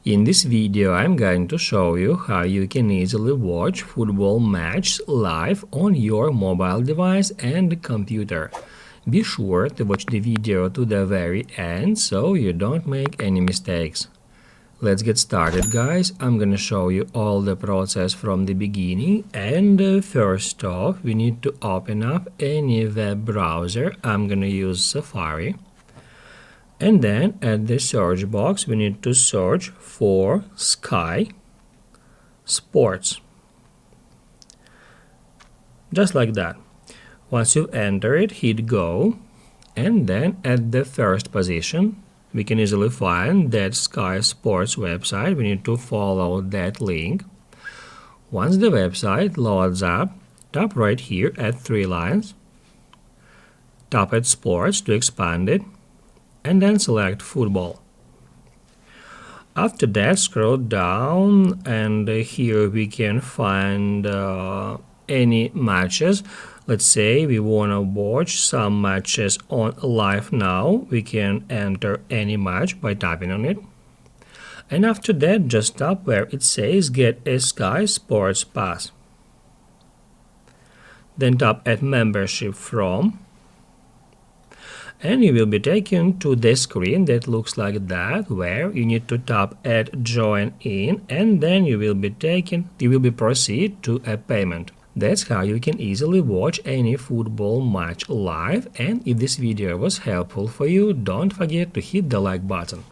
In this video, I'm going to show you how you can easily watch football matches live on your mobile device and computer. Be sure to watch the video to the very end so you don't make any mistakes. Let's get started, guys. I'm gonna show you all the process from the beginning, and first off we need to open up any web browser. I'm gonna use Safari. And then at the search box we need to search for Sky Sports. Just like that. Once you enter it, hit go, and then at the first position we can easily find that Sky Sports website. We need to follow that link. Once the website loads up, tap right here at three lines, tap at Sports to expand it, and then select football. After that, scroll down, and here we can find any matches. Let's say we want to watch some matches on live now. We can enter any match by tapping on it. And after that, just tap where it says Get a Sky Sports Pass. Then tap at Membership From. And you will be taken to the screen that looks like that, where you need to tap at Join In, and then you will be proceed to a payment. That's how you can easily watch any football match live. And if this video was helpful for you, don't forget to hit the like button.